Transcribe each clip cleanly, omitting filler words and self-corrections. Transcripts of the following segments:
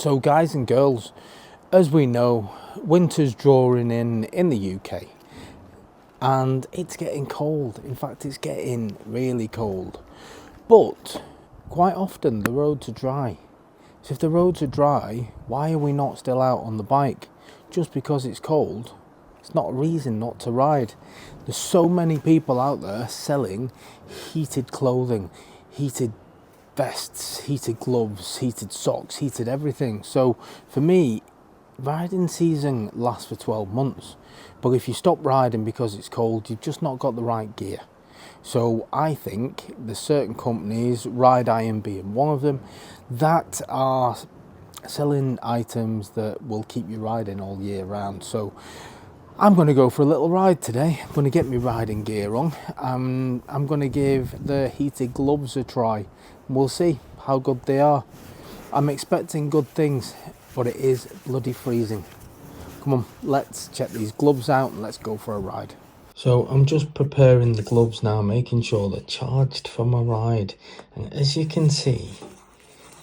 So guys and girls, as we know, winter's drawing in the UK and it's getting cold. In fact, it's getting really cold. But quite often the roads are dry. So if the roads are dry, why are we not still out on the bike? Just because it's cold, it's not a reason not to ride. There's so many people out there selling heated clothing, heated vests, heated gloves, heated socks, heated everything. So for me, riding season lasts for 12 months. But if you stop riding because it's cold, you've just not got the right gear. So I think there's certain companies, Rideiron being one of them, that are selling items that will keep you riding all year round. So I'm going to go for a little ride today. I'm going to get my riding gear on. I'm going to give the heated gloves a try. We'll see how good they are. I'm expecting good things, but it is bloody freezing. Come on, let's check these gloves out and let's go for a ride. So I'm just preparing the gloves now, making sure they're charged for my ride. And as you can see,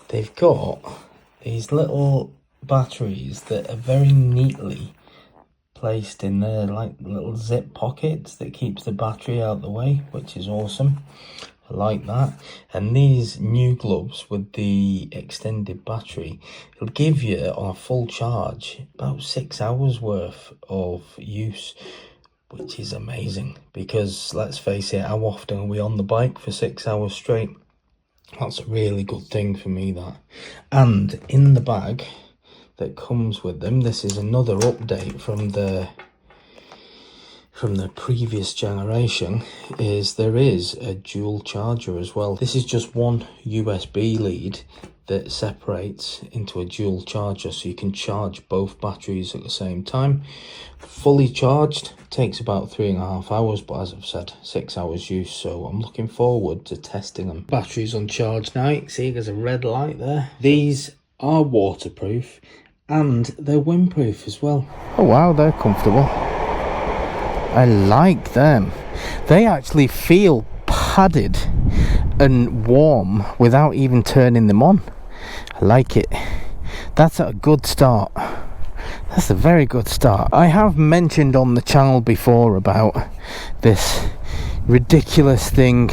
they've got these little batteries that are very neatly placed in there, like little zip pockets that keeps the battery out of the way, which is awesome. I like that. And these new gloves with the extended battery, it'll give you on a full charge about 6 hours worth of use, which is amazing, because let's face it, how often are we on the bike for 6 hours straight? That's a really good thing for me, that. And in the bag that comes with them, this is another update from the previous generation, is there is a dual charger as well. This is just one USB lead that separates into a dual charger, so you can charge both batteries at the same time. Fully charged takes about 3.5 hours, but as I've said, 6 hours use, so I'm looking forward to testing them. Batteries on charge now. You can see there's a red light there. These are waterproof and they're windproof as well. Oh wow, they're comfortable. I like them. They actually feel padded and warm without even turning them on. I like it. That's a good start. That's a very good start. I have mentioned on the channel before about this ridiculous thing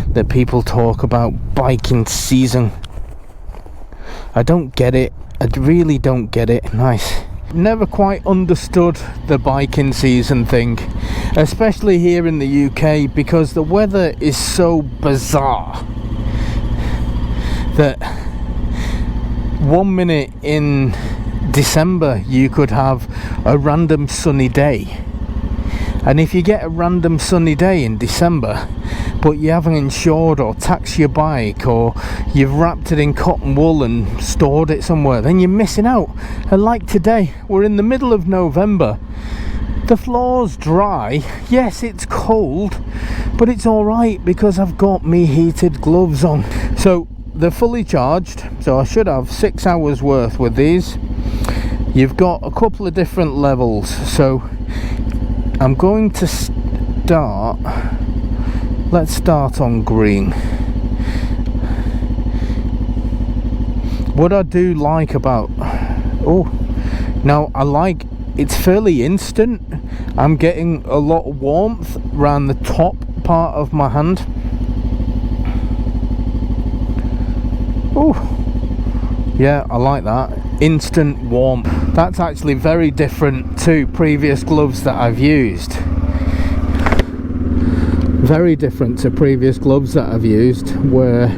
that people talk about, biking season. I don't get it. I really don't get it. Nice. Never quite understood the biking season thing, especially here in the UK, because the weather is so bizarre that 1 minute in December you could have a random sunny day, and if you get a random sunny day in December but you haven't insured or taxed your bike, or you've wrapped it in cotton wool and stored it somewhere, then you're missing out. And like today, we're in the middle of November, the floor's dry, yes it's cold, but it's alright because I've got me heated gloves on. So they're fully charged, so I should have 6 hours worth with these. You've got a couple of different levels, so I'm going to start, let's start on green. What I do like about, now I like, it's fairly instant. I'm getting a lot of warmth around the top part of my hand. Yeah, I like that. Instant warmth. That's actually very different to previous gloves that I've used. Very different to previous gloves that I've used, where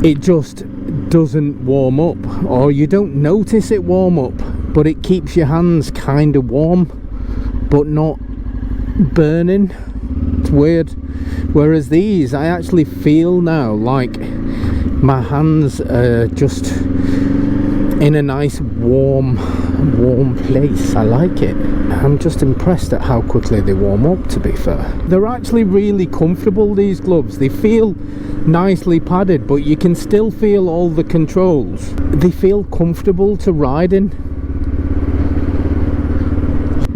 it just doesn't warm up, or you don't notice it warm up, but it keeps your hands kind of warm but not burning. It's weird. Whereas these, I actually feel now like my hands are just in a nice warm place. I like it. I'm just impressed at how quickly they warm up, to be fair. They're actually really comfortable, these gloves. They feel nicely padded, but you can still feel all the controls. They feel comfortable to ride in.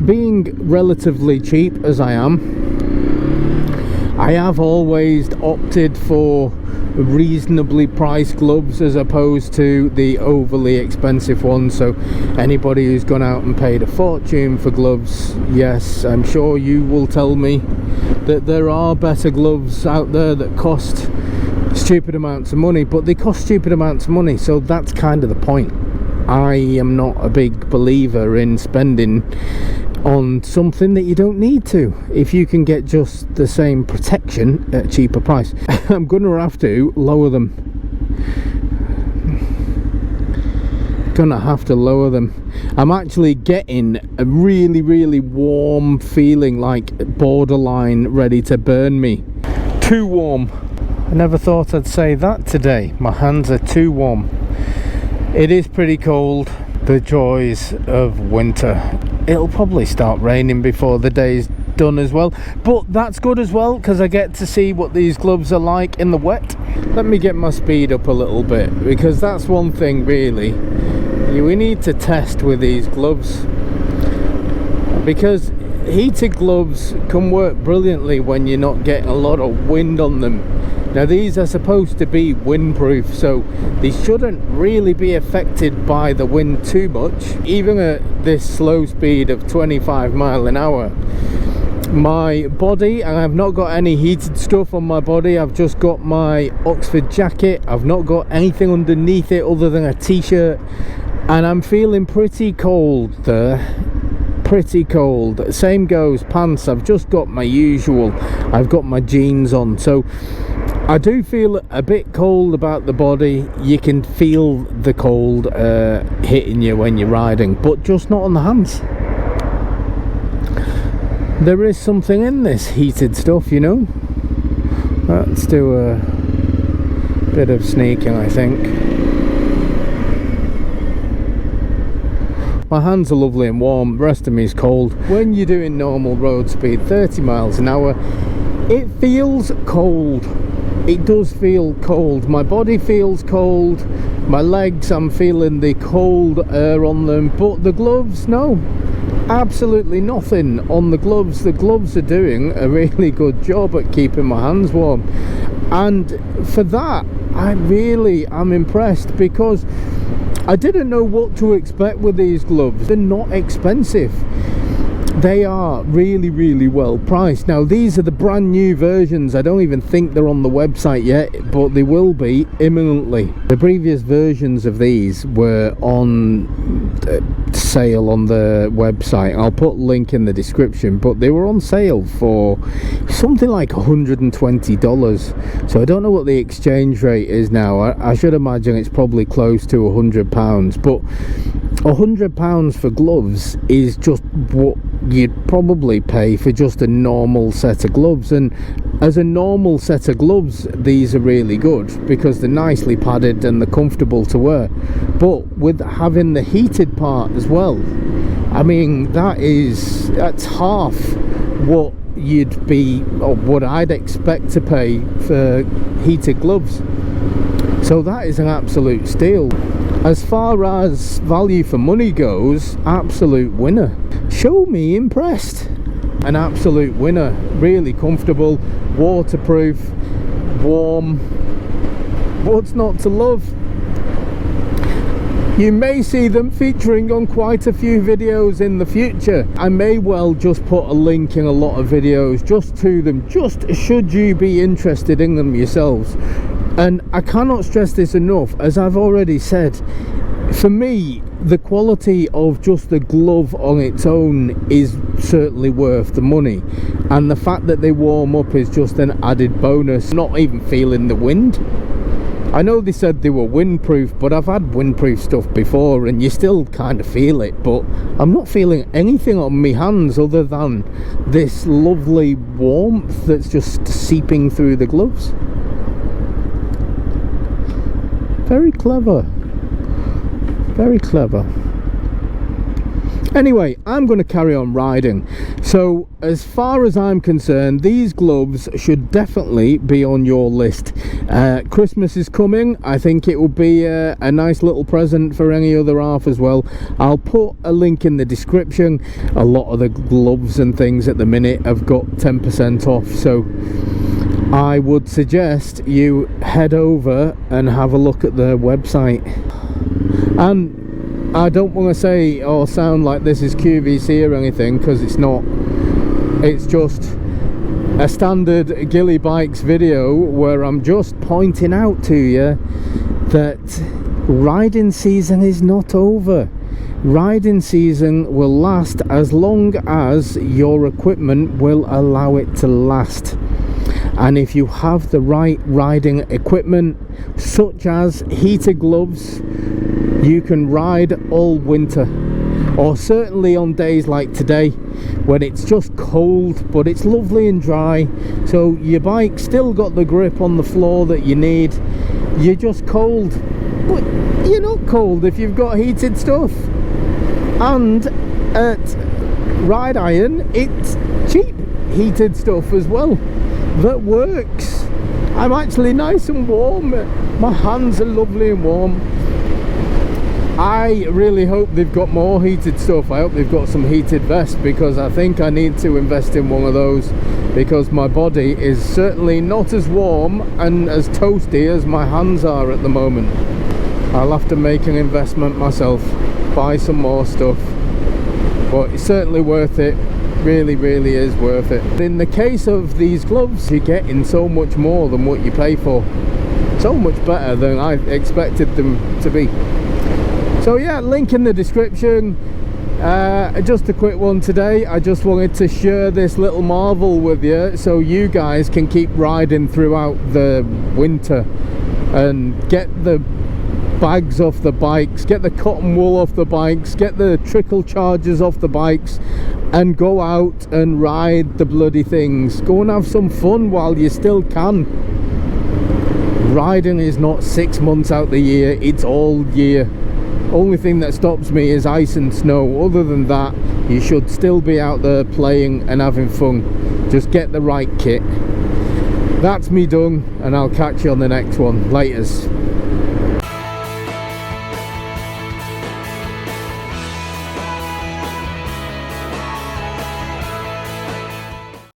Being relatively cheap as I am, I have always opted for reasonably priced gloves as opposed to the overly expensive ones. So anybody who's gone out and paid a fortune for gloves, yes, I'm sure you will tell me that there are better gloves out there that cost stupid amounts of money, but they cost stupid amounts of money, so that's kind of the point. I am not a big believer in spending on something that you don't need to if you can get just the same protection at a cheaper price. I'm gonna have to lower them. I'm actually getting a really warm feeling, like borderline ready to burn me. Too warm. I never thought I'd say that today. My hands are too warm. It is pretty cold. The joys of winter. It'll probably start raining before the day's done as well, but that's good as well because I get to see what these gloves are like in the wet. Let me get my speed up a little bit, because that's one thing really we need to test with these gloves, because heated gloves can work brilliantly when you're not getting a lot of wind on them. Now these are supposed to be windproof, so they shouldn't really be affected by the wind too much. Even at this slow speed of 25 miles an hour, my body, and I've not got any heated stuff on my body, I've just got my Oxford jacket, I've not got anything underneath it other than a t-shirt, and I'm feeling pretty cold there. Pretty cold. Same goes pants. I've just got my usual, I've got my jeans on, so I do feel a bit cold about the body. You can feel the cold hitting you when you're riding, but just not on the hands. There is something in this heated stuff, you know. Let's do a bit of sneaking, I think. My hands are lovely and warm, the rest of me is cold. When you're doing normal road speed, 30 miles an hour, it feels cold. It does feel cold. My body feels cold. My legs, I'm feeling the cold air on them. But the gloves, no. Absolutely nothing on the gloves. The gloves are doing a really good job at keeping my hands warm. And for that, I really am impressed, because I didn't know what to expect with these gloves. They're not expensive. They are really well priced. Now these are the brand new versions. I don't even think they're on the website yet, but they will be imminently. The previous versions of these were on sale on the website. I'll put a link in the description, but they were on sale for something like $120. So I don't know what the exchange rate is now. I should imagine it's probably close to £100, but £100 for gloves is just what you'd probably pay for just a normal set of gloves. And as a normal set of gloves, these are really good because they're nicely padded and they're comfortable to wear. But with having the heated part as well, I mean, that's half what you'd be, or what I'd expect to pay for heated gloves. So that is an absolute steal. As far as value for money goes, absolute winner. Show me impressed. An absolute winner. Really comfortable, waterproof, warm. What's not to love? You may see them featuring on quite a few videos in the future. I may well just put a link in a lot of videos just to them, just should you be interested in them yourselves. And I cannot stress this enough, as I've already said, for me, the quality of just the glove on its own is certainly worth the money. And the fact that they warm up is just an added bonus. Not even feeling the wind. I know they said they were windproof, but I've had windproof stuff before and you still kind of feel it, but I'm not feeling anything on my hands other than this lovely warmth that's just seeping through the gloves. Very clever. Very clever. Anyway, I'm going to carry on riding. So as far as I'm concerned, these gloves should definitely be on your list. Christmas is coming. I think it will be a nice little present for any other half as well. I'll put a link in the description. A lot of the gloves and things at the minute have got 10% off, so I would suggest you head over and have a look at their website. And I don't want to say or sound like this is QVC or anything, because it's not. It's just a standard Gillybikes video where I'm just pointing out to you that riding season is not over. Riding season will last as long as your equipment will allow it to last. And if you have the right riding equipment, such as heated gloves, you can ride all winter, or certainly on days like today when it's just cold but it's lovely and dry, so your bike still got the grip on the floor that you need. You're just cold, but you're not cold if you've got heated stuff. And at Rideiron, it's cheap heated stuff as well that works. I'm actually nice and warm, my hands are lovely and warm. I really hope they've got more heated stuff. I hope they've got some heated vests, because I think I need to invest in one of those, because my body is certainly not as warm and as toasty as my hands are at the moment. I'll have to make an investment myself, buy some more stuff, but it's certainly worth it. Really is worth it. In the case of these gloves, you're getting so much more than what you pay for. So much better than I expected them to be. So yeah, link in the description. Just a quick one today. I just wanted to share this little marvel with you, so you guys can keep riding throughout the winter and get the bags off the bikes, get the cotton wool off the bikes, get the trickle chargers off the bikes, and go out and ride the bloody things. Go and have some fun while you still can. Riding is not 6 months out the year, it's all year. Only thing that stops me is ice and snow. Other than that, you should still be out there playing and having fun. Just get the right kit. That's me done, and I'll catch you on the next one. Laters.